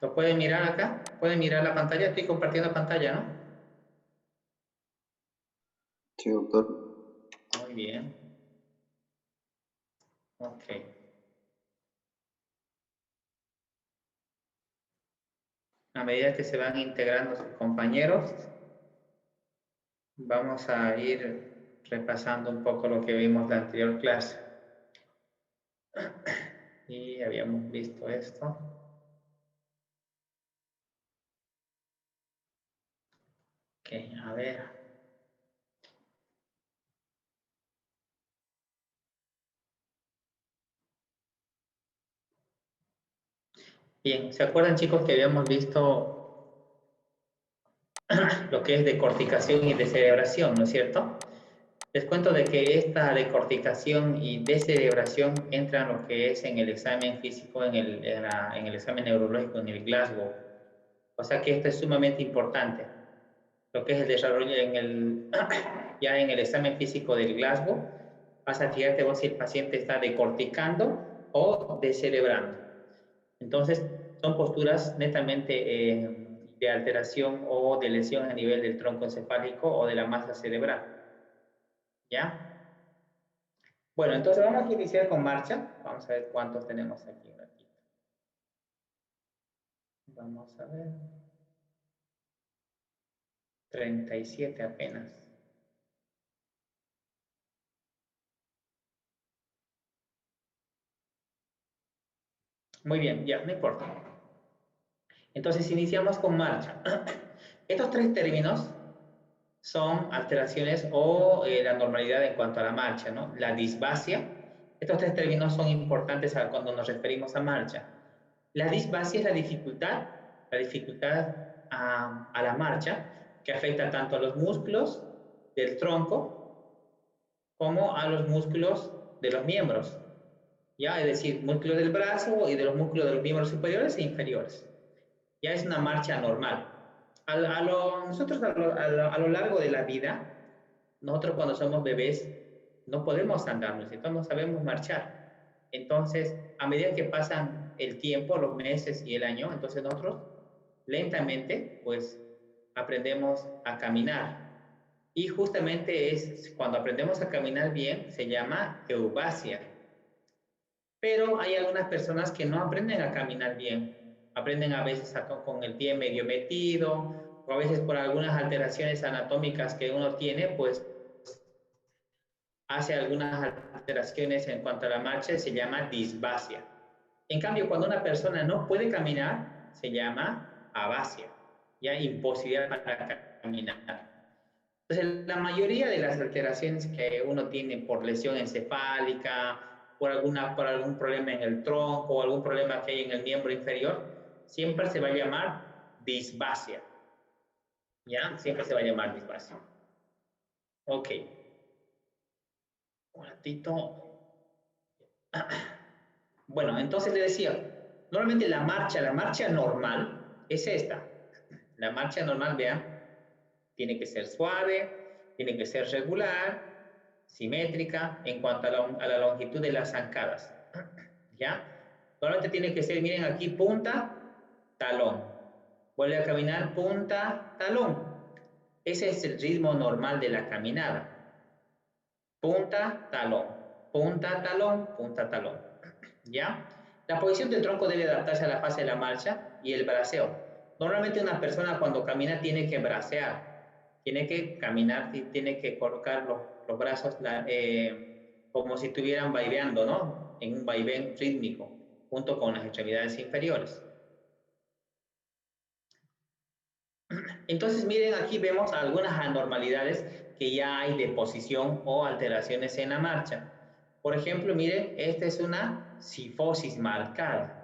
¿Lo pueden mirar acá? ¿Pueden mirar la pantalla? Estoy compartiendo pantalla, ¿no? Sí, doctor. Muy bien. Ok. A medida que se van integrando sus compañeros, vamos a ir repasando un poco lo que vimos la anterior clase. Y habíamos visto esto. Ok, a ver. Bien, ¿se acuerdan, chicos, que habíamos visto lo que es decorticación y descerebración, ¿no es cierto? Les cuento de que esta decorticación y descerebración entra en lo que es en el examen físico, en el examen neurológico, en el Glasgow. O sea que esto es sumamente importante. Lo que es el desarrollo ya en el examen físico del Glasgow, vas a fijarte vos si el paciente está decorticando o descerebrando. Entonces, son posturas netamente de alteración o de lesión a nivel del tronco encefálico o de la masa cerebral. ¿Ya? Bueno, entonces vamos a iniciar con marcha. Vamos a ver cuántos tenemos aquí un ratito. Vamos a ver. 37 apenas. Muy bien, ya, no importa. Entonces iniciamos con marcha. Estos tres términos son alteraciones o la normalidad en cuanto a la marcha, ¿no? La disbasia. Estos tres términos son importantes cuando nos referimos a marcha. La disbasia es la dificultad a la marcha, que afecta tanto a los músculos del tronco como a los músculos de los miembros, ¿ya? Es decir, músculos del brazo y de los músculos de los miembros superiores e inferiores. Ya es una marcha normal. Nosotros a lo largo de la vida, nosotros cuando somos bebés no podemos andar, ¿no? No sabemos marchar. Entonces, a medida que pasan el tiempo, los meses y el año, entonces nosotros lentamente, pues, aprendemos a caminar. Y justamente es cuando aprendemos a caminar bien, se llama eubasia. Pero hay algunas personas que no aprenden a caminar bien. Aprenden a veces con el pie medio metido, o a veces por algunas alteraciones anatómicas que uno tiene, pues hace algunas alteraciones en cuanto a la marcha, se llama disbasia. En cambio, cuando una persona no puede caminar, se llama abasia, ya imposibilidad para caminar. Entonces, la mayoría de las alteraciones que uno tiene por lesión encefálica, por algún problema en el tronco o algún problema que hay en el miembro inferior, siempre se va a llamar disbasia. ¿Ya? Siempre se va a llamar disbasia. Ok. Un ratito. Bueno, entonces le decía, normalmente la marcha normal es esta. La marcha normal, vean, tiene que ser suave, tiene que ser regular, simétrica en cuanto a la longitud de las zancadas. ¿Ya? Normalmente tiene que ser, miren aquí, punta, talón. Vuelve a caminar, punta, talón. Ese es el ritmo normal de la caminada. Punta, talón, punta, talón, punta, talón. ¿Ya? La posición del tronco debe adaptarse a la fase de la marcha y el braceo. Normalmente una persona cuando camina tiene que bracear, tiene que caminar, tiene que colocar los brazos como si estuvieran vaiveando, ¿no? En un vaivén rítmico, junto con las extremidades inferiores. Entonces, miren, aquí vemos algunas anormalidades que ya hay de posición o alteraciones en la marcha. Por ejemplo, miren, esta es una cifosis marcada.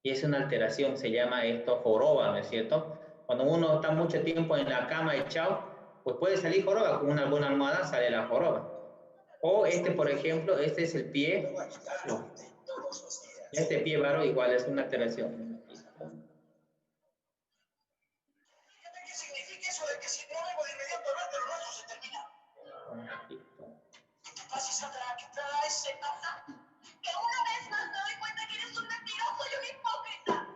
Y es una alteración, se llama esto joroba, ¿no es cierto? Cuando uno está mucho tiempo en la cama echado, pues puede salir joroba, con una buena almohada sale la joroba. O este, por ejemplo, este es el pie, este pie varo igual es una alteración. ¿Qué significa eso de que si no bebo de inmediato hablar de lo nuestro se termina? ¿Qué te pasa, Sandra? ¿Qué traes? Que una vez más me doy cuenta que eres un mentiroso y un hipócrita.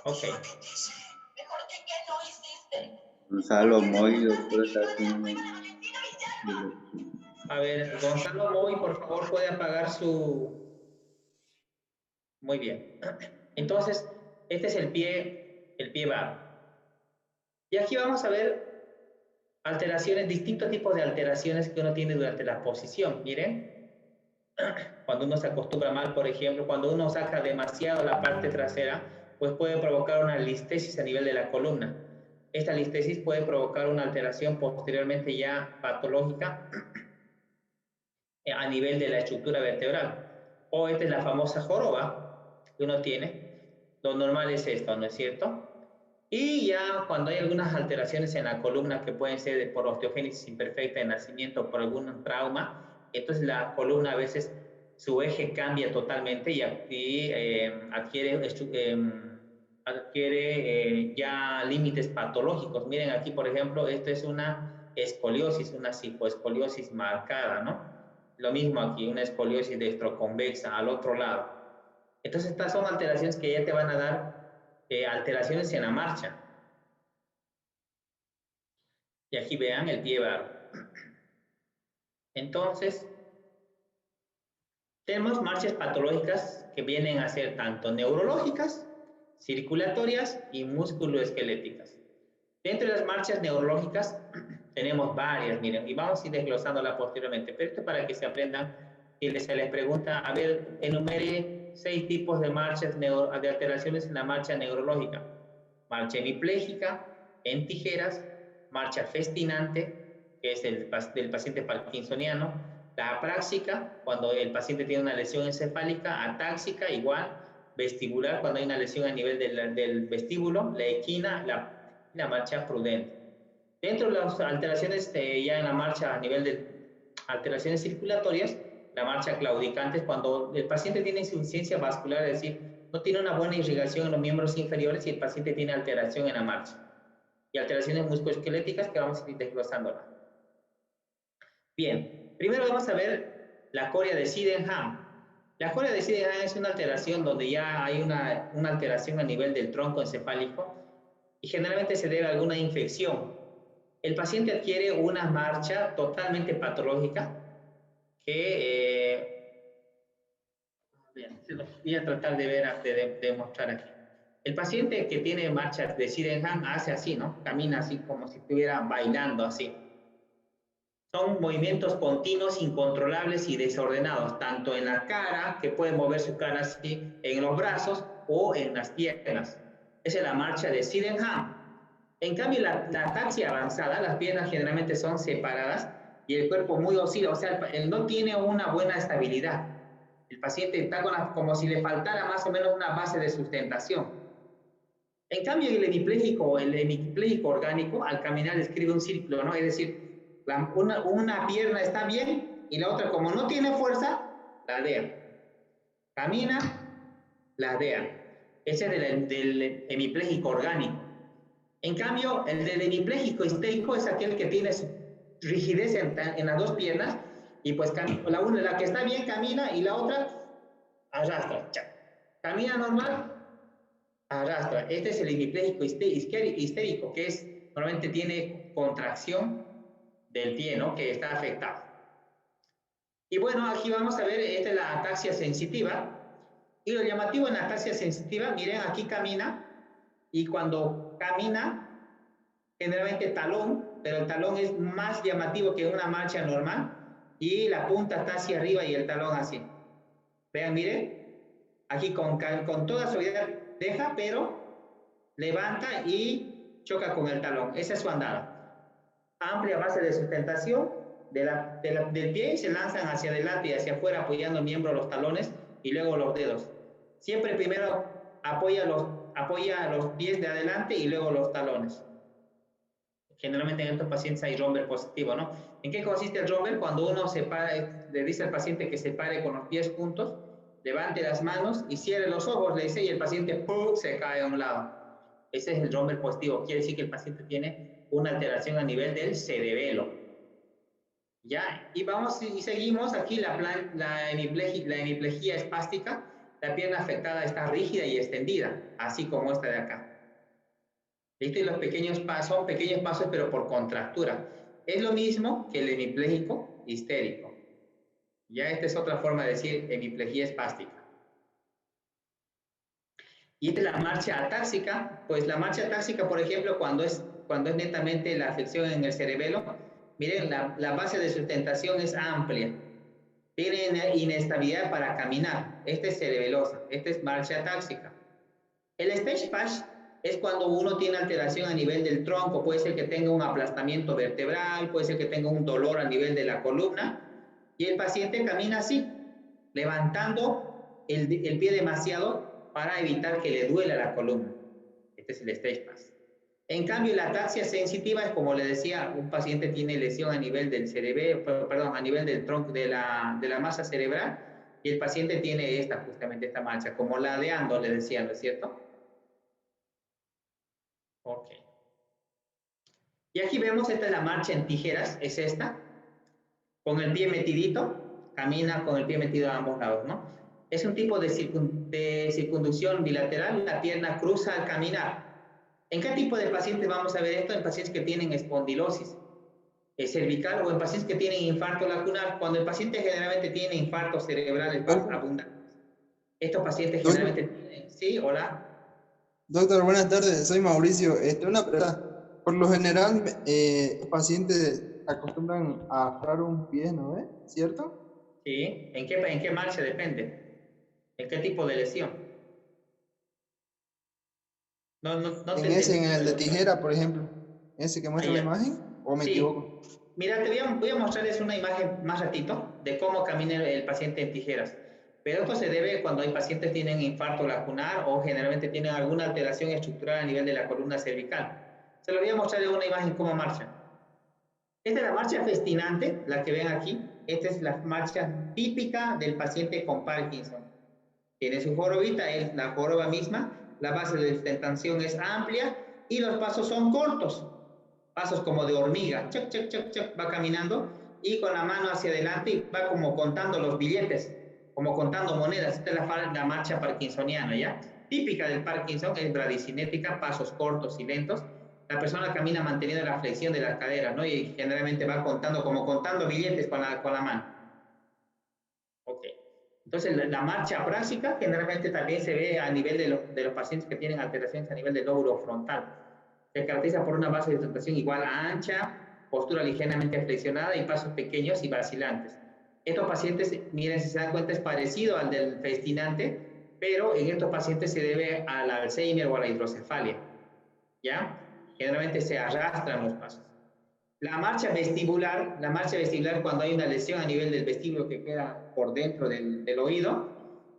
Ok. Mejor que no hiciste. Gonzalo Moy, doctor, está haciendo... A ver, Gonzalo Moy, por favor, puede apagar su... Muy bien. Entonces, este es el pie bar. Y aquí vamos a ver alteraciones, distintos tipos de alteraciones que uno tiene durante la posición. Miren, cuando uno se acostumbra mal, por ejemplo, cuando uno saca demasiado la parte trasera, pues puede provocar una listesis a nivel de la columna. Esta listesis puede provocar una alteración posteriormente ya patológica a nivel de la estructura vertebral. O esta es la famosa joroba que uno tiene. Lo normal es esto, ¿no es cierto? Y ya cuando hay algunas alteraciones en la columna que pueden ser por osteogénesis imperfecta de nacimiento, por algún trauma, entonces la columna a veces su eje cambia totalmente y adquiere ya límites patológicos. Miren aquí, por ejemplo, esto es una escoliosis, una cifoescoliosis marcada, ¿no? Lo mismo aquí, una escoliosis destroconvexa al otro lado. Entonces, estas son alteraciones que ya te van a dar alteraciones en la marcha. Y aquí vean el pie bar. Entonces, tenemos marchas patológicas que vienen a ser tanto neurológicas, circulatorias y musculoesqueléticas. Dentro de las marchas neurológicas tenemos varias, miren, y vamos a ir desglosándolas posteriormente, pero esto para que se aprendan, si se les pregunta, a ver, enumere 6 tipos de marchas, de alteraciones en la marcha neurológica. Marcha hemipléjica, en tijeras, marcha festinante, que es del paciente parkinsoniano, la apráxica, cuando el paciente tiene una lesión encefálica, atáxica, igual, vestibular, cuando hay una lesión a nivel del vestíbulo, la equina, la marcha prudente. Dentro de las alteraciones ya en la marcha a nivel de alteraciones circulatorias, la marcha claudicante es cuando el paciente tiene insuficiencia vascular, es decir, no tiene una buena irrigación en los miembros inferiores y el paciente tiene alteración en la marcha. Y alteraciones musculoesqueléticas que vamos a ir desglosándolas. Bien, primero vamos a ver la coria de Sydenham. La coria de Sydenham es una alteración donde ya hay una alteración a nivel del tronco encefálico y generalmente se debe a alguna infección. El paciente adquiere una marcha totalmente patológica que, bien, voy a tratar de ver, de mostrar aquí. El paciente que tiene marchas de Sydenham hace así, ¿no? Camina así como si estuviera bailando así. Son movimientos continuos, incontrolables y desordenados, tanto en la cara, que puede mover su cara así, en los brazos o en las piernas. Esa es la marcha de Sydenham. En cambio, la ataxia avanzada, las piernas generalmente son separadas y el cuerpo muy oscila, o sea, él no tiene una buena estabilidad. El paciente está como si le faltara más o menos una base de sustentación. En cambio, el hemipléjico orgánico, al caminar escribe un círculo, ¿no? Es decir, una pierna está bien y la otra, como no tiene fuerza, ladea. Camina, ladea. Ese es del hemipléjico orgánico. En cambio, el del hemipléjico histérico es aquel que tiene su rigidez en las dos piernas y pues la que está bien camina y la otra arrastra. Camina normal, arrastra. Este es el hemipléjico histérico, que normalmente tiene contracción del pie, ¿no? Que está afectado. Y bueno, aquí vamos a ver, esta es la ataxia sensitiva. Y lo llamativo en la ataxia sensitiva, miren, aquí camina y cuando camina, generalmente talón, pero el talón es más llamativo que una marcha normal y la punta está hacia arriba y el talón así. Vean, miren, aquí con toda suavidad deja, pero levanta y choca con el talón. Esa es su andada. Amplia base de sustentación del pie y se lanzan hacia adelante y hacia afuera apoyando el miembro, los talones y luego los dedos. Siempre primero apoya los pies de adelante y luego los talones. Generalmente en estos pacientes hay romper positivo, ¿no? ¿En qué consiste el romper? Cuando uno le dice al paciente que se pare con los pies juntos, levante las manos y cierre los ojos, le dice, y el paciente ¡pum!, se cae a un lado. Ese es el romper positivo. Quiere decir que el paciente tiene una alteración a nivel del cerebelo. ¿Ya? Y seguimos aquí la hemiplegia espástica. la pierna afectada está rígida y extendida, así como esta de acá. ¿Viste? Los pequeños pasos, son pequeños pasos, pero por contractura. Es lo mismo que el hemipléjico histérico. Ya esta es otra forma de decir hemiplegia espástica. Y esta es la marcha atáxica. Pues la marcha atáxica, por ejemplo, cuando es netamente la afección en el cerebelo, miren, la base de sustentación es amplia. Tiene inestabilidad para caminar. Esta es cerebelosa. Esta es marcha atáxica. El stage PASH es cuando uno tiene alteración a nivel del tronco. Puede ser que tenga un aplastamiento vertebral, puede ser que tenga un dolor a nivel de la columna. Y el paciente camina así, levantando el pie demasiado para evitar que le duela la columna. Este es el stage PASH. En cambio, la ataxia sensitiva es, como le decía, un paciente tiene lesión a nivel del cerebro, perdón, a nivel del tronco, de la masa cerebral, y el paciente tiene justamente esta marcha, como ladeando, le decía, ¿no es cierto? Ok. Y aquí vemos, esta es la marcha en tijeras, es esta, con el pie metidito, camina con el pie metido a ambos lados, ¿no? Es un tipo de circunducción bilateral, la pierna cruza al caminar. ¿En qué tipo de pacientes vamos a ver esto? En pacientes que tienen espondilosis cervical o en pacientes que tienen infarto lacunar. Cuando el paciente generalmente tiene infartos cerebrales abundantes, estos pacientes generalmente tienen, ¿sí? Hola. Doctor, buenas tardes, soy Mauricio. Una pregunta. Por lo general, los pacientes acostumbran a aflorar un pie, ¿no ve? ¿Cierto? Sí. ¿En qué marcha depende? ¿En qué tipo de lesión? No te entendí. En el de tijera, por ejemplo. Ese que muestra la imagen, ¿o me Sí. equivoco? Mira, voy a mostrarles una imagen más ratito de cómo camina el paciente en tijeras. Pero esto se debe cuando hay pacientes que tienen infarto lacunar o generalmente tienen alguna alteración estructural a nivel de la columna cervical. Se lo voy a mostrar en una imagen cómo marcha. Esta es la marcha festinante, la que ven aquí. Esta es la marcha típica del paciente con Parkinson. Tiene su jorobita, es la joroba misma, la base de sustentación es amplia y los pasos son cortos. Pasos como de hormiga, choc, choc, choc, choc, va caminando y con la mano hacia adelante y va como contando los billetes, como contando monedas. Esta es la marcha parkinsoniana, ¿ya? Típica del Parkinson, es bradicinética, pasos cortos y lentos. La persona camina manteniendo la flexión de las caderas, ¿no? Y generalmente va contando, como contando billetes con la mano. Ok. Entonces, la marcha aprásica generalmente también se ve a nivel de los pacientes que tienen alteraciones a nivel del lóbulo frontal. Se caracteriza por una base de sustentación igual a ancha, postura ligeramente flexionada y pasos pequeños y vacilantes. Estos pacientes, miren, si se dan cuenta, es parecido al del festinante, pero en estos pacientes se debe al Alzheimer o a la hidrocefalia. ¿Ya? Generalmente se arrastran los pasos. La marcha vestibular cuando hay una lesión a nivel del vestíbulo que queda por dentro del oído,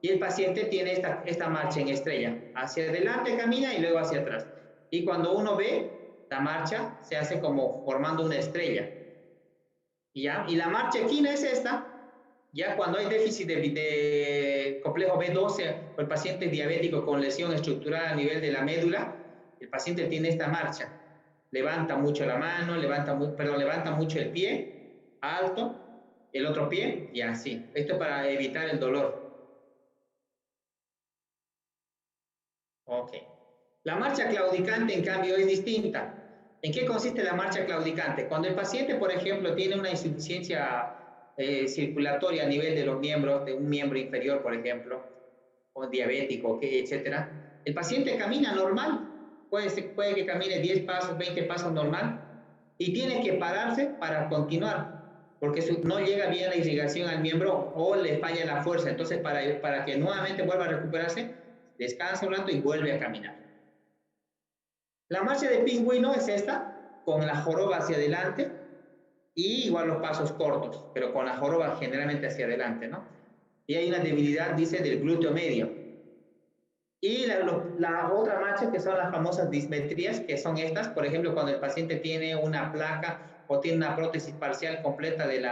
y el paciente tiene esta marcha en estrella. Hacia adelante camina y luego hacia atrás. Y cuando uno ve, la marcha se hace como formando una estrella. ¿Ya? Y la marcha equina es esta. Ya cuando hay déficit de complejo B12 o el paciente diabético con lesión estructural a nivel de la médula, el paciente tiene esta marcha. Levanta mucho la mano, levanta mucho el pie, alto, el otro pie y así. Esto es para evitar el dolor. Ok. La marcha claudicante, en cambio, es distinta. ¿En qué consiste la marcha claudicante? Cuando el paciente, por ejemplo, tiene una insuficiencia circulatoria a nivel de los miembros, de un miembro inferior, por ejemplo, o diabético, etcétera, el paciente camina normal, puede que camine 10 pasos, 20 pasos normal, y tiene que pararse para continuar, porque no llega bien la irrigación al miembro o le falla la fuerza. Entonces, para que nuevamente vuelva a recuperarse, descansa un rato y vuelve a caminar. La marcha de pingüino es esta, con la joroba hacia adelante y igual los pasos cortos, pero con la joroba generalmente hacia adelante, ¿no? Y hay una debilidad, dice, del glúteo medio. Y la otra marcha, que son las famosas dismetrías, que son estas, por ejemplo, cuando el paciente tiene una placa o tiene una prótesis parcial completa del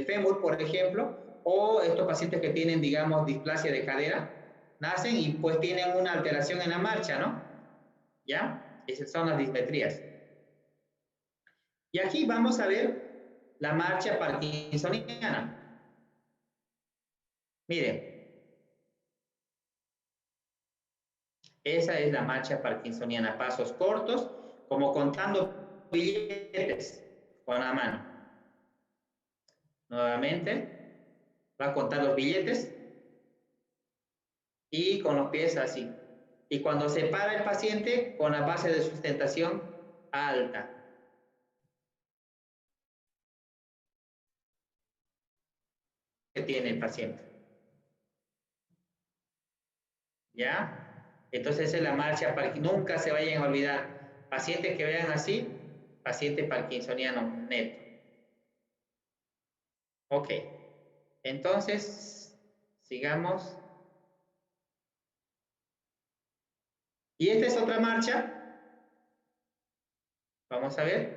fémur, por ejemplo, o estos pacientes que tienen, digamos, displasia de cadera, nacen y pues tienen una alteración en la marcha, ¿no? ¿Ya? Esas son las dismetrías. Y aquí vamos a ver la marcha parkinsoniana. Miren, esa es la marcha parkinsoniana. Pasos cortos, como contando billetes con la mano. Nuevamente, va a contar los billetes y con los pies así. Y cuando se para el paciente, con la base de sustentación alta. Que tiene el paciente. ¿Ya? Entonces esa es la marcha nunca se vayan a olvidar. Pacientes que vean así, paciente parkinsoniano neto. Ok. Entonces, sigamos. Y esta es otra marcha. Vamos a ver.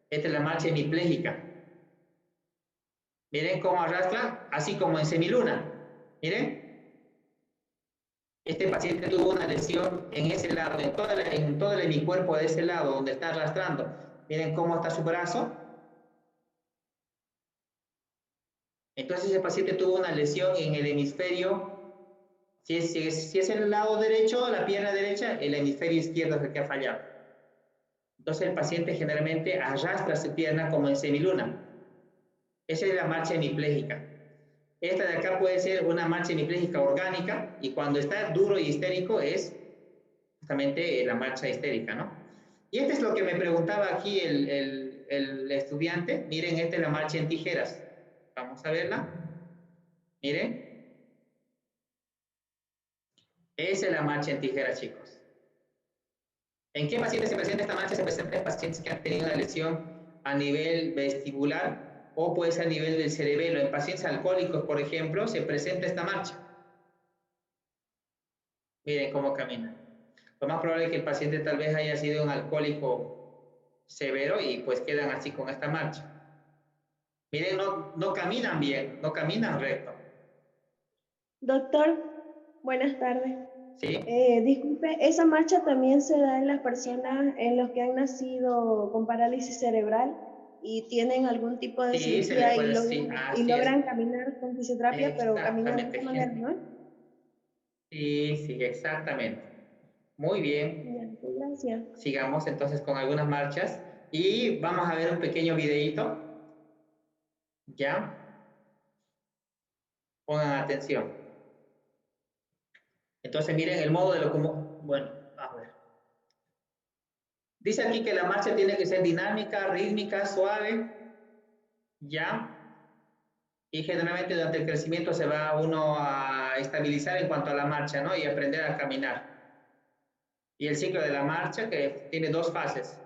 Esta es la marcha hemipléjica. Miren cómo arrastra, así como en semiluna. Miren. Este paciente tuvo una lesión en ese lado, en todo el hemicuerpo de ese lado, donde está arrastrando. Miren cómo está su brazo. Entonces ese paciente tuvo una lesión en el hemisferio. Si es el lado derecho, la pierna derecha, el hemisferio izquierdo es el que ha fallado. Entonces el paciente generalmente arrastra su pierna como en semiluna. Esa es la marcha hemipléjica. Esta de acá puede ser una marcha hemipléjica orgánica y cuando está duro y histérico es justamente la marcha histérica, ¿no? Y esto es lo que me preguntaba aquí el estudiante. Miren, esta es la marcha en tijeras. Vamos a verla. Miren. Esa es la marcha en tijeras, chicos. ¿En qué pacientes se presenta esta marcha? Se presenta en pacientes que han tenido una lesión a nivel vestibular o puede ser a nivel del cerebelo. En pacientes alcohólicos, por ejemplo, se presenta esta marcha. Miren cómo camina. Lo más probable es que el paciente tal vez haya sido un alcohólico severo y pues quedan así con esta marcha. Miren, no caminan bien, no caminan recto. Doctor, buenas tardes. ¿Sí? Disculpe, ¿esa marcha también se da en las personas en los que han nacido con parálisis cerebral y tienen algún tipo de Sí, se le cirugía puede, sí, y así es. logran caminar con fisioterapia, pero caminan de Exactamente, esta manera, gente. ¿no? Sí, sí, exactamente. Muy bien. Ya, gracias. Sigamos entonces con algunas marchas y vamos a ver un pequeño videíto. ¿Ya? Pongan atención. Entonces miren el modo de locomoción. Bueno, a ver. Dice aquí que la marcha tiene que ser dinámica, rítmica, suave. ¿Ya? Y generalmente durante el crecimiento se va uno a estabilizar en cuanto a la marcha, ¿no? Y aprender a caminar. Y el ciclo de la marcha que tiene dos fases.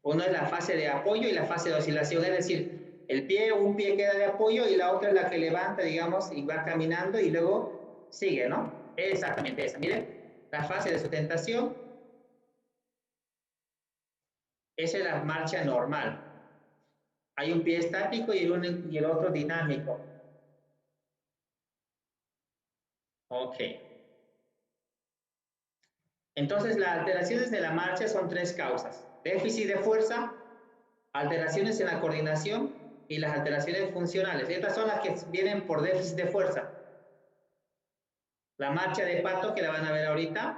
Uno es la fase de apoyo y la fase de oscilación, es decir, un pie queda de apoyo y la otra es la que levanta, digamos, y va caminando y luego sigue, ¿no? Exactamente esa. Miren, la fase de sustentación, esa es la marcha normal. Hay un pie estático y el otro dinámico. Ok. Entonces, las alteraciones de la marcha son tres causas. Déficit de fuerza, alteraciones en la coordinación y las alteraciones funcionales. Estas son las que vienen por déficit de fuerza. La marcha de pato, que la van a ver ahorita.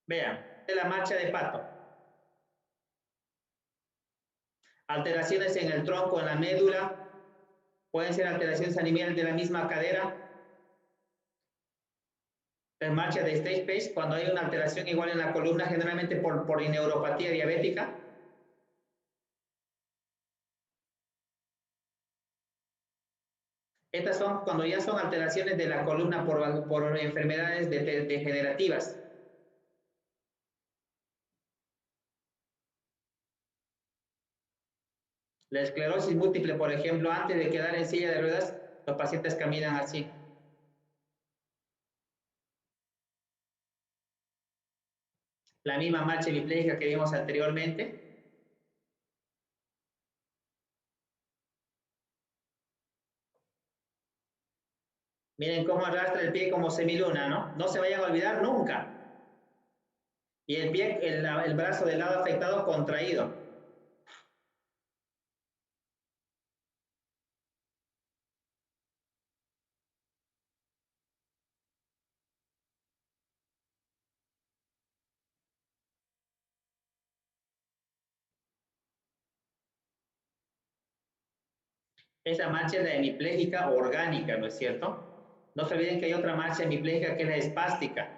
Vean, es la marcha de pato. Alteraciones en el tronco, en la médula. Pueden ser alteraciones a nivel de la misma cadera. La marcha de stage pace, cuando hay una alteración igual en la columna, generalmente por neuropatía diabética. Estas son cuando ya son alteraciones de la columna por enfermedades degenerativas. La esclerosis múltiple, por ejemplo, antes de quedar en silla de ruedas, los pacientes caminan así. La misma marcha hemipléjica que vimos anteriormente. Miren cómo arrastra el pie como semiluna, ¿no? No se vayan a olvidar nunca. Y el pie, el brazo del lado afectado contraído. Esa marcha es la hemipléjica orgánica, ¿no es cierto? No se olviden que hay otra marcha hemipléjica que es la espástica.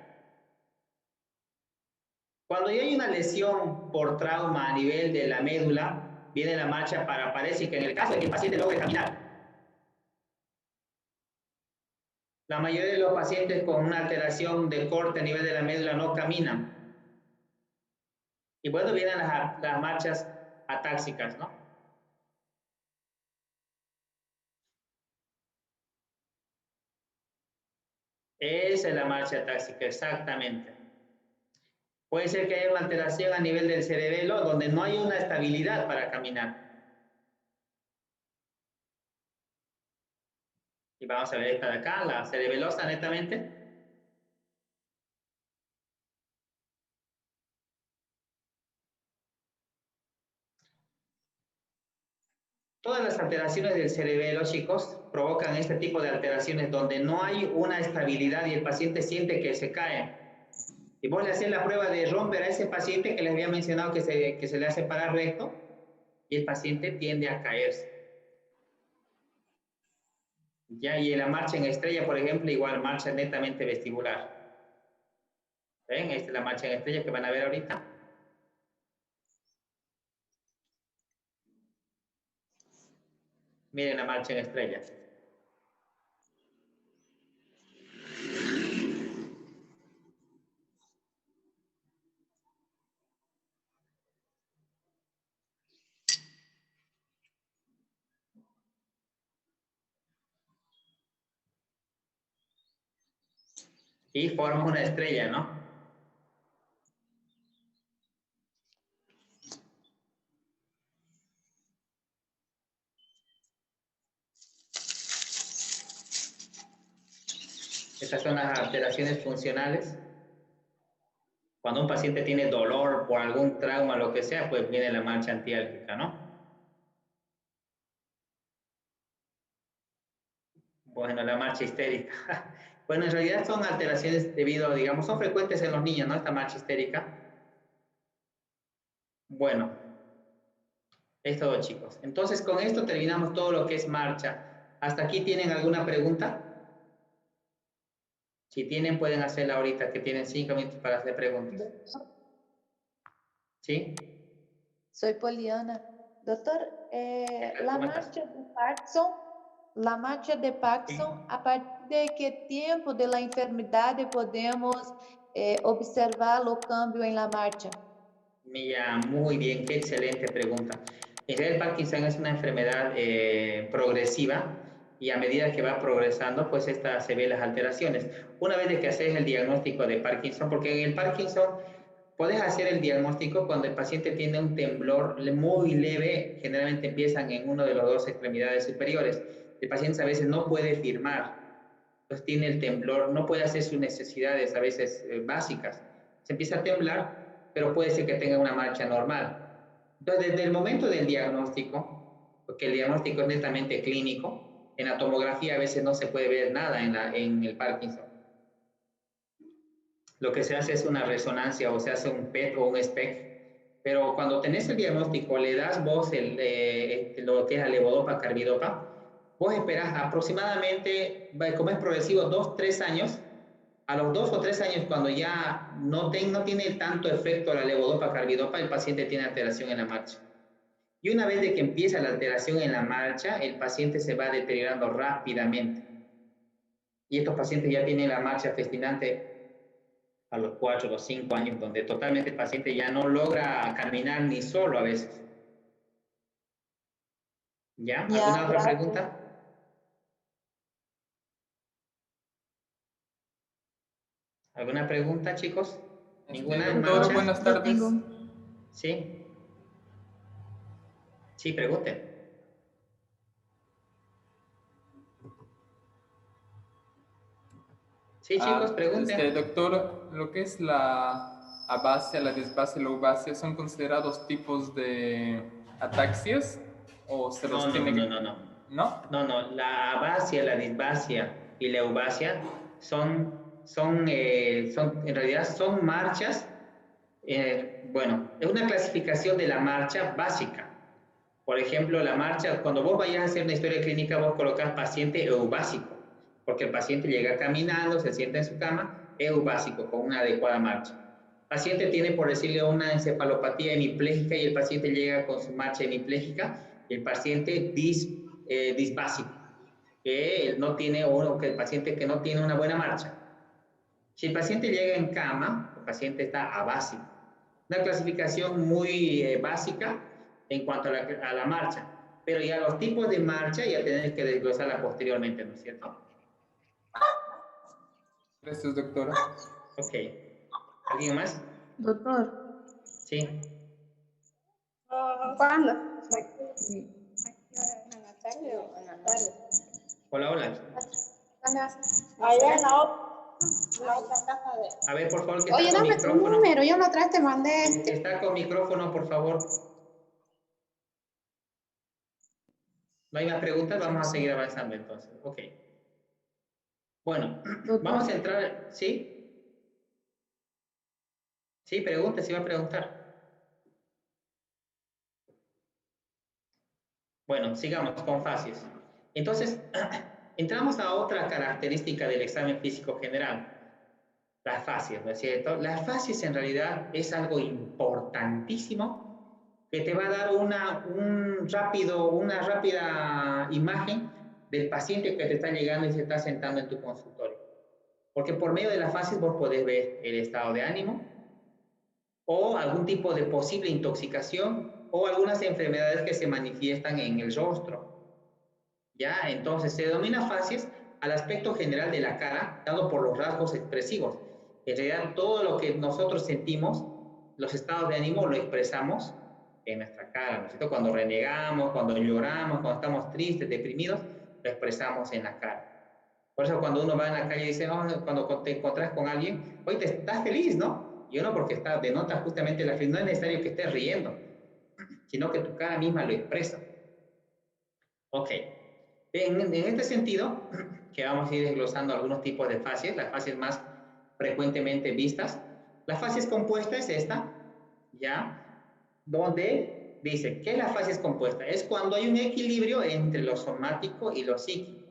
Cuando ya hay una lesión por trauma a nivel de la médula, viene la marcha paraparésica en el caso de que el paciente logre caminar. La mayoría de los pacientes con una alteración de corte a nivel de la médula no caminan. Y bueno, vienen las marchas atáxicas, ¿no? Esa es la marcha atáxica, exactamente. Puede ser que haya una alteración a nivel del cerebelo donde no hay una estabilidad para caminar. Y vamos a ver esta de acá, la cerebelosa netamente. Todas las alteraciones del cerebelo, chicos, provocan este tipo de alteraciones donde no hay una estabilidad y el paciente siente que se cae. Y vos le hacés la prueba de romper a ese paciente que les había mencionado que se le hace parar recto y el paciente tiende a caerse. Ya, y en la marcha en estrella, por ejemplo, igual marcha netamente vestibular. ¿Ven? Esta es la marcha en estrella que van a ver ahorita. Miren la marcha en estrella. Y forma una estrella, ¿no? Estas son las alteraciones funcionales. Cuando un paciente tiene dolor por algún trauma, lo que sea, pues viene la marcha antiálgica, ¿no? Bueno, la marcha histérica. Bueno, en realidad son alteraciones debido, digamos, son frecuentes en los niños, ¿no? Esta marcha histérica. Bueno, es todo, chicos. Entonces, con esto terminamos todo lo que es marcha. ¿Hasta aquí tienen alguna pregunta? Si tienen, pueden hacerla ahorita, que tienen 5 minutos para hacer preguntas. ¿Sí? Soy Poliana. Doctor, la ¿Cómo estás? marcha de Parkinson, Sí. ¿a partir de qué tiempo de la enfermedad podemos observar los cambios en la marcha? Mira, muy bien, qué excelente pregunta. En realidad, el Parkinson es una enfermedad progresiva y a medida que va progresando, pues se ven las alteraciones. Una vez de que haces el diagnóstico de Parkinson, porque en el Parkinson puedes hacer el diagnóstico cuando el paciente tiene un temblor muy leve, generalmente empiezan en uno de los dos extremidades superiores. El paciente a veces no puede firmar, pues tiene el temblor, no puede hacer sus necesidades a veces básicas. Se empieza a temblar, pero puede ser que tenga una marcha normal. Entonces, desde el momento del diagnóstico, porque el diagnóstico es netamente clínico, en la tomografía a veces no se puede ver nada en el Parkinson. Lo que se hace es una resonancia o se hace un PET o un SPECT, pero cuando tenés el diagnóstico, le das vos lo que es la levodopa, carbidopa, vos esperás aproximadamente, como es progresivo, 2-3 años. A los 2 o 3 años, cuando ya no tiene tanto efecto la levodopa, carbidopa, el paciente tiene alteración en la marcha. Y una vez de que empieza la alteración en la marcha, el paciente se va deteriorando rápidamente. Y estos pacientes ya tienen la marcha festinante a los 4 o los 5 años, donde totalmente el paciente ya no logra caminar ni solo a veces. ¿Ya? Ya, ¿Alguna otra gracias. pregunta? ¿Alguna pregunta, chicos? ¿Ninguna en Doctor, marcha? buenas Yo tengo. tardes. Sí. Sí, pregunten. Sí, chicos, pregunten. Doctor, lo que es la abasia, la disbasia y la eubasia son considerados tipos de ataxias o se los tiene que... ¿No? No, la abasia, la disbasia y la eubasia en realidad son marchas. Bueno, es una clasificación de la marcha básica. Por ejemplo, la marcha, cuando vos vayas a hacer una historia clínica, vos colocas paciente eubásico, porque el paciente llega caminando, se sienta en su cama, eubásico, con una adecuada marcha. El paciente tiene, por decirle, una encefalopatía hemipléjica y el paciente llega con su marcha hemipléjica, y el paciente disbásico, que no tiene, o que el paciente que no tiene una buena marcha. Si el paciente llega en cama, el paciente está abásico. Una clasificación muy básica en cuanto a la marcha, pero ya los tipos de marcha ya tenés que desglosarla posteriormente, ¿no es cierto? Gracias, doctora. Ok. ¿Alguien más? Doutor? Sí. ¿Cuándo? Sim. ¿En la tarde o en la tarde? Hola, hola. Allá en la otra casa de... A ver, por favor, que Oye, está con dame tu micrófono. número, yo la otra vez te mandé Que está con micrófono, por favor. No hay más preguntas, vamos a seguir avanzando entonces. Ok. Bueno, vamos a entrar, ¿sí? Sí, pregunte, si va a preguntar. Bueno, sigamos con fases. Entonces, entramos a otra característica del examen físico general. Las fases, ¿no es cierto? Las fases en realidad es algo importantísimo que te va a dar una rápida imagen del paciente que te está llegando y se está sentando en tu consultorio. Porque por medio de las fases vos podés ver el estado de ánimo o algún tipo de posible intoxicación o algunas enfermedades que se manifiestan en el rostro. ¿Ya? Entonces se denomina fases al aspecto general de la cara dado por los rasgos expresivos. En realidad todo lo que nosotros sentimos, los estados de ánimo lo expresamos en nuestra cara, ¿no es cierto? Cuando renegamos, cuando lloramos, cuando estamos tristes, deprimidos, lo expresamos en la cara. Por eso cuando uno va en la calle y dice, oh, cuando te encontrás con alguien, oye, estás feliz, ¿no? Y uno porque denota justamente la felicidad, no es necesario que estés riendo, sino que tu cara misma lo expresa. Ok. En este sentido, que vamos a ir desglosando algunos tipos de fases, las fases más frecuentemente vistas. La fase compuesta es esta, ¿ya? Donde dice, ¿qué es la fase compuesta? Es cuando hay un equilibrio entre lo somático y lo psíquico.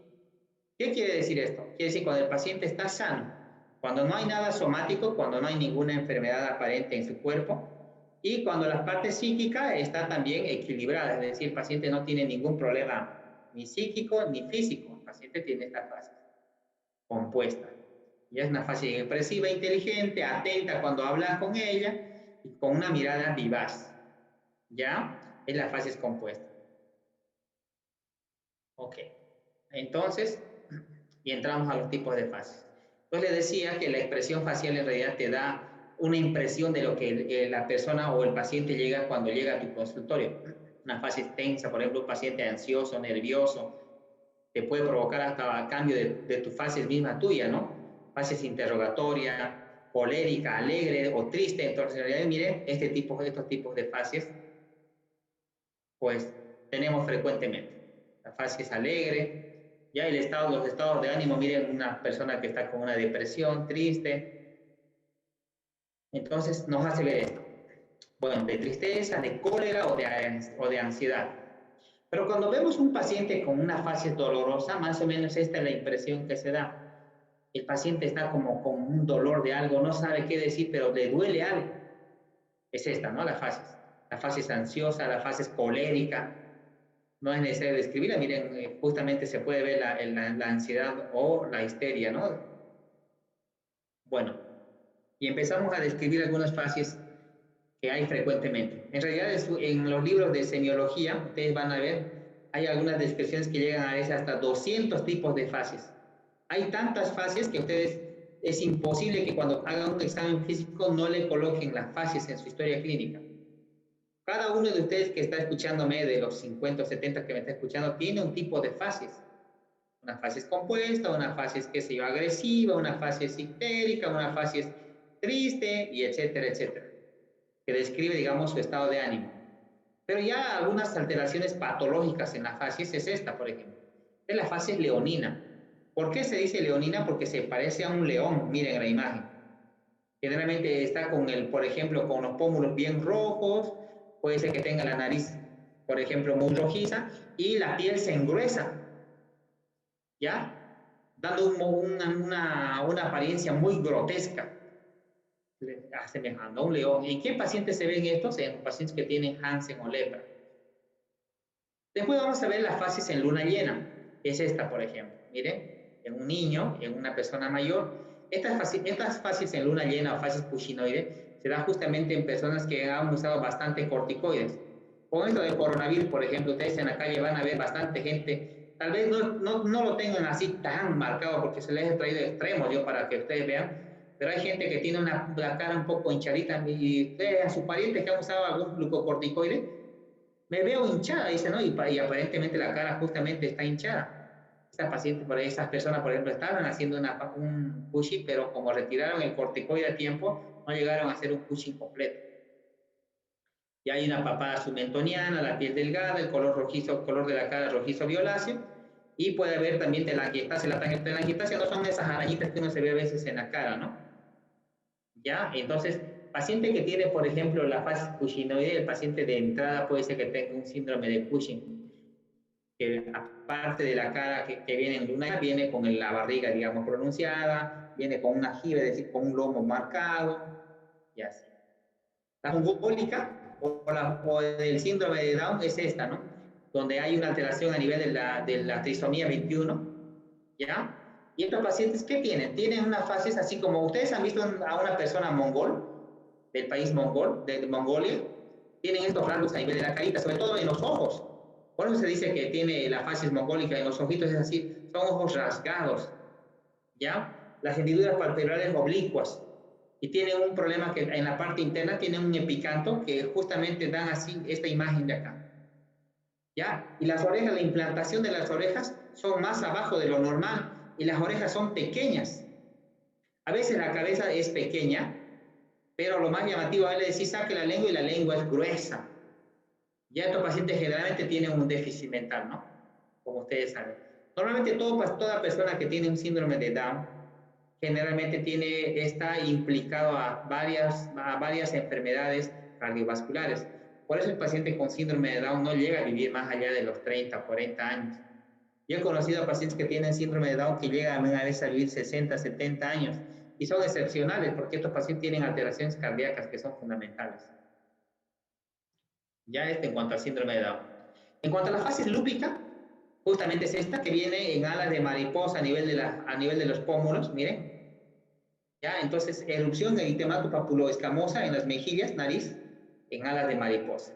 ¿Qué quiere decir esto? Quiere decir cuando el paciente está sano, cuando no hay nada somático, cuando no hay ninguna enfermedad aparente en su cuerpo, y cuando la parte psíquica está también equilibrada, es decir, el paciente no tiene ningún problema ni psíquico ni físico, el paciente tiene esta fase compuesta. Ya es una fase expresiva, inteligente, atenta cuando hablas con ella y con una mirada vivaz. ¿Ya? Es la fase compuesta. Ok. Entonces, y entramos a los tipos de fases. Entonces les decía que la expresión facial en realidad te da una impresión de lo que la persona o el paciente llega cuando llega a tu consultorio. Una fase tensa, por ejemplo, un paciente ansioso, nervioso, te puede provocar hasta cambio de tu fase misma tuya, ¿no? Fases interrogatoria, colérica, alegre o triste. Entonces, en realidad, miren, estos tipos de fases, pues, tenemos frecuentemente. La fase es alegre, ya los estados de ánimo, miren, una persona que está con una depresión, triste. Entonces, nos hace ver esto. Bueno, de tristeza, de cólera o de ansiedad. Pero cuando vemos un paciente con una fase dolorosa, más o menos esta es la impresión que se da. El paciente está como con un dolor de algo, no sabe qué decir, pero le duele algo. Es esta, ¿no? La fase es ansiosa, la fase es colérica. No es necesario describirla, miren, justamente se puede ver la ansiedad o la histeria, ¿no? Bueno, y empezamos a describir algunas fases que hay frecuentemente. En realidad, en los libros de semiología, ustedes van a ver, hay algunas descripciones que llegan a veces hasta 200 tipos de fases. Hay tantas fases que ustedes, es imposible que cuando hagan un examen físico no le coloquen las fases en su historia clínica. Cada uno de ustedes que está escuchándome, de los 50 o 70 que me está escuchando, tiene un tipo de fases. Una fase es compuesta, una fase es, qué sé yo, agresiva, una fase es histérica, una fase es triste y etcétera, etcétera, que describe, digamos, su estado de ánimo. Pero ya algunas alteraciones patológicas en la facies es esta, por ejemplo. Es la facies leonina. ¿Por qué se dice leonina? Porque se parece a un león, miren la imagen. Generalmente está con el, por ejemplo, con los pómulos bien rojos, puede ser que tenga la nariz, por ejemplo, muy rojiza, y la piel se engruesa, ¿ya? Dando una apariencia muy grotesca, asemejando a un león. ¿En qué pacientes se ven estos? En pacientes que tienen Hansen o lepra. Después vamos a ver las fases en luna llena. Es esta, por ejemplo. Miren, en un niño, en una persona mayor. Estas fases en luna llena o fases cushinoide se dan justamente en personas que han usado bastante corticoides. Con esto del coronavirus, por ejemplo, ustedes en la calle van a ver bastante gente, tal vez no lo tengan así tan marcado porque se les he traído extremos yo para que ustedes vean, pero hay gente que tiene la cara un poco hinchadita y ustedes a sus parientes que han usado algún glucocorticoide, me veo hinchada, dice, ¿no? Y aparentemente la cara justamente está hinchada. Esas personas, por ejemplo, estaban haciendo un pushing, pero como retiraron el corticoide a tiempo, no llegaron a hacer un pushing completo. Y hay una papada submentoniana, la piel delgada, el color rojizo, color de la cara rojizo violáceo, y puede haber también telangiectasia. La telangiectasia no son esas arañitas que uno se ve a veces en la cara, ¿no? ¿Ya? Entonces, paciente que tiene, por ejemplo, la fase cushinoide, el paciente de entrada puede ser que tenga un síndrome de Cushing, que aparte de la cara que viene en luna, viene con la barriga, digamos, pronunciada, viene con una jiba, es decir, con un lomo marcado, y así. La mongólica o el síndrome de Down es esta, ¿no? Donde hay una alteración a nivel de la trisomía 21, ¿ya? Y estos pacientes, ¿qué tienen? Tienen unas fases así como ustedes han visto a una persona mongol, del país mongol, de Mongolia, tienen estos rasgos a nivel de la carita, sobre todo en los ojos. Por eso se dice que tiene la fases mongólica en los ojitos, es así, son ojos rasgados, ¿ya? Las hendiduras palpebrales oblicuas. Y tienen un problema que en la parte interna tienen un epicanto que justamente dan así esta imagen de acá. ¿Ya? Y las orejas, la implantación de las orejas son más abajo de lo normal y las orejas son pequeñas. A veces la cabeza es pequeña, pero lo más llamativo es decir, saque la lengua y la lengua es gruesa. Ya estos pacientes generalmente tienen un déficit mental, ¿no? Como ustedes saben. Normalmente toda persona que tiene un síndrome de Down generalmente está implicado a varias enfermedades cardiovasculares. Por eso el paciente con síndrome de Down no llega a vivir más allá de los 30 o 40 años. Yo he conocido a pacientes que tienen síndrome de Down que llegan a veces a vivir 60, 70 años y son excepcionales porque estos pacientes tienen alteraciones cardíacas que son fundamentales. Ya en cuanto al síndrome de Down. En cuanto a la fase lúpica, justamente es esta que viene en alas de mariposa a nivel de los pómulos, miren. Ya, entonces, erupción de eritemato papuloescamosa en las mejillas, nariz, en alas de mariposa.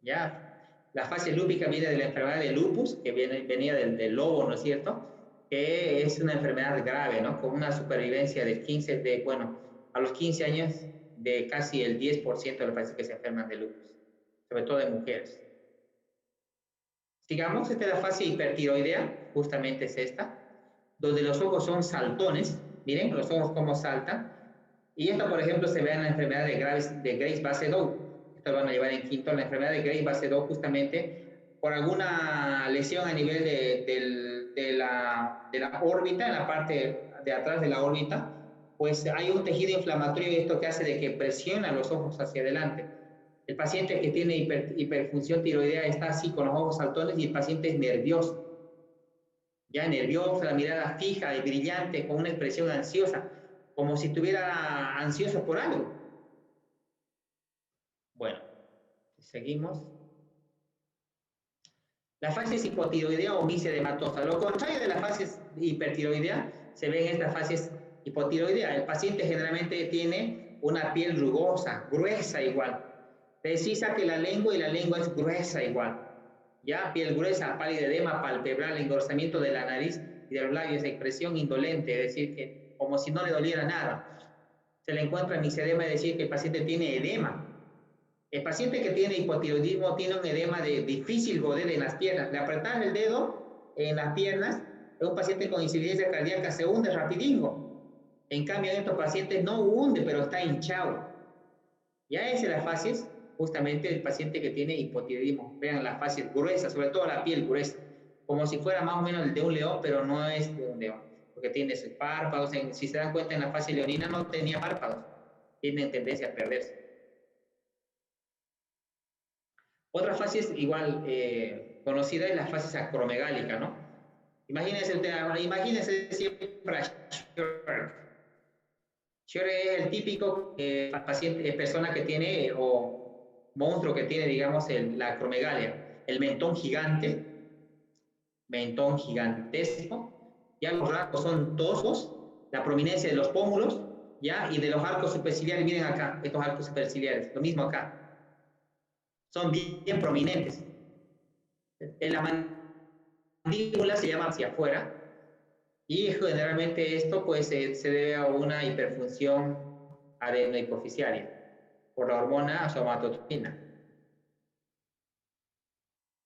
Ya, la fase lúpica viene de la enfermedad de lupus, que venía del lobo, ¿no es cierto? Que es una enfermedad grave, ¿no? Con una supervivencia a los 15 años de casi el 10% de los pacientes que se enferman de lupus, sobre todo de mujeres. Sigamos, esta es la fase hipertiroidea, justamente es esta, donde los ojos son saltones, miren los ojos cómo saltan, y esto, por ejemplo, se ve en la enfermedad de Graves-Basedow. Esto lo van a llevar en quinto, la enfermedad de Graves-Basedow, justamente por alguna lesión a nivel de la órbita, en la parte de atrás de la órbita, pues hay un tejido inflamatorio y esto que hace de que presiona los ojos hacia adelante. El paciente que tiene hiperfunción tiroidea está así con los ojos saltones y el paciente es nervioso. Ya nervioso, la mirada fija y brillante, con una expresión ansiosa, como si estuviera ansioso por algo. Bueno, seguimos. La fase hipotiroidea o misedematosa. Lo contrario de la fase hipertiroidea, se ve en esta fase hipotiroidea. El paciente generalmente tiene una piel rugosa, gruesa igual. Precisa que la lengua y la lengua es gruesa igual. Ya, piel gruesa, palidedema palpebral, engrosamiento de la nariz y de los labios, expresión indolente, es decir, que como si no le doliera nada. Se le encuentra misedema, es decir, que el paciente tiene edema. El paciente que tiene hipotiroidismo tiene un edema de difícil godel en las piernas. Le apretas el dedo en las piernas, un paciente con insuficiencia cardíaca se hunde rapidingo. En cambio, en estos pacientes no hunde, pero está hinchado. Ya esa es la facies, justamente el paciente que tiene hipotiroidismo. Vean la facies gruesa, sobre todo la piel gruesa, como si fuera más o menos el de un león, pero no es de un león, porque tiene sus párpados. Si se dan cuenta, en la fase leonina no tenía párpados, tienen tendencia a perderse. Otra facies igual conocida es la facies acromegálica, ¿no? Imagínense siempre a Sjögren. Sjögren es el típico paciente, persona que tiene, o monstruo que tiene, digamos, la acromegalia, el mentón gigante, mentón gigantesco, ya los rasgos son toscos, la prominencia de los pómulos, ya, y de los arcos superciliares, miren acá, estos arcos superciliares, lo mismo acá, son bien prominentes. En la mandíbula se llama hacia afuera, y generalmente esto pues se debe a una hiperfunción adenohipoficiaria por la hormona somatostatina.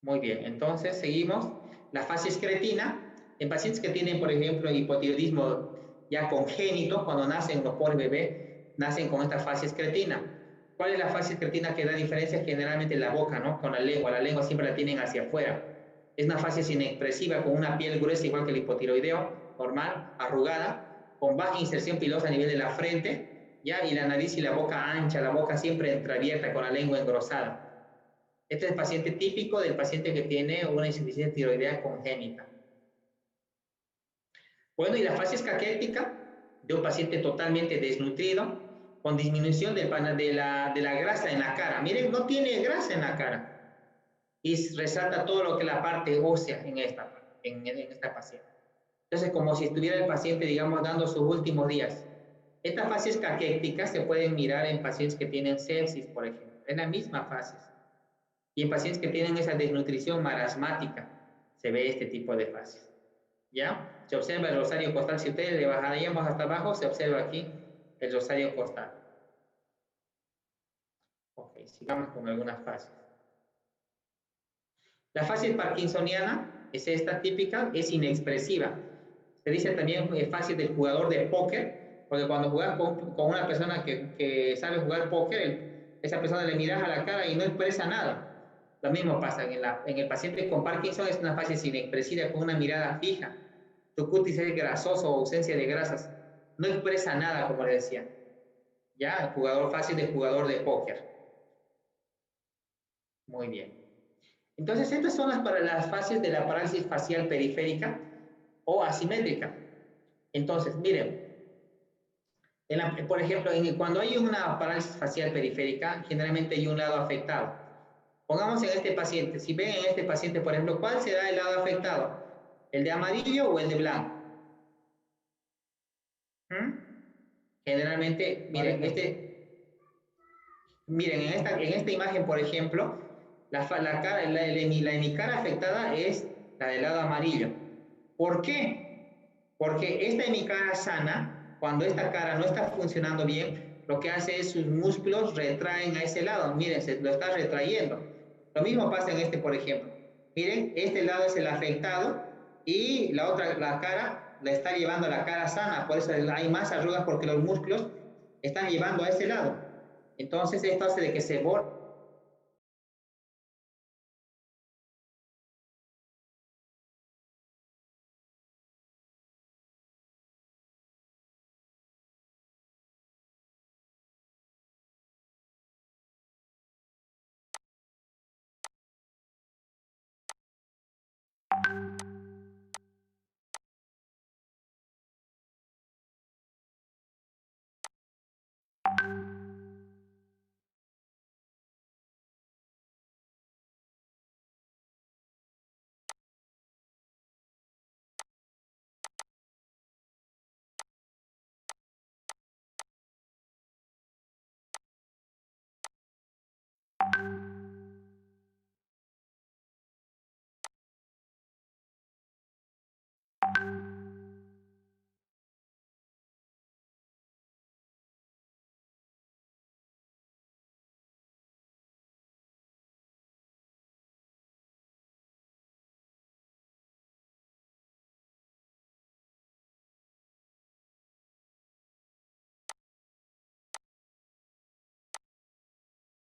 Muy bien, entonces seguimos. La facies cretina, en pacientes que tienen, por ejemplo, hipotiroidismo ya congénito, cuando nacen los pobres bebés, nacen con esta facies cretina. ¿Cuál es la facies cretina que da diferencia? Generalmente la boca, ¿no? Con la lengua siempre la tienen hacia afuera. Es una facies inexpresiva con una piel gruesa igual que el hipotiroideo, normal, arrugada, con baja inserción pilosa a nivel de la frente, ¿ya? Y la nariz y la boca ancha, la boca siempre entreabierta con la lengua engrosada. Este es el paciente típico del paciente que tiene una insuficiencia tiroidea congénita. Bueno, y la facies caquética de un paciente totalmente desnutrido, con disminución de la grasa en la cara. Miren, no tiene grasa en la cara. Y resalta todo lo que es la parte ósea en esta paciente. Entonces, como si estuviera el paciente, digamos, dando sus últimos días. Estas facies caquéticas se pueden mirar en pacientes que tienen sepsis, por ejemplo. Es la misma facies. Y en pacientes que tienen esa desnutrición marasmática, se ve este tipo de fases. ¿Ya? Se observa el rosario costal. Si ustedes le bajaríamos hasta abajo, se observa aquí el rosario costal. Ok, sigamos con algunas fases. La fase parkinsoniana es esta típica, es inexpresiva. Se dice también fase del jugador de póker, porque cuando juegas con una persona que sabe jugar póker, esa persona le miras a la cara y no expresa nada. Lo mismo pasa en el paciente con Parkinson, es una fase inexpresiva con una mirada fija. Tu cutis es grasoso o ausencia de grasas. No expresa nada, como les decía. Ya, fase de jugador de póker. Muy bien. Entonces, estas son las fases de la parálisis facial periférica o asimétrica. Entonces, miren, por ejemplo, cuando hay una parálisis facial periférica, generalmente hay un lado afectado. Pongamos en este paciente, si ven en este paciente, por ejemplo, ¿cuál será el lado afectado? ¿El de amarillo o el de blanco? Generalmente, miren, en esta imagen, por ejemplo, la hemicara afectada es la del lado amarillo. ¿Por qué? Porque esta hemicara sana, cuando esta cara no está funcionando bien, lo que hace es sus músculos retraen a ese lado. Miren, se lo está retrayendo. Lo mismo pasa en este, por ejemplo. Miren, este lado es el afectado y la cara la está llevando a la cara sana. Por eso hay más arrugas porque los músculos están llevando a ese lado. Entonces esto hace de que se borre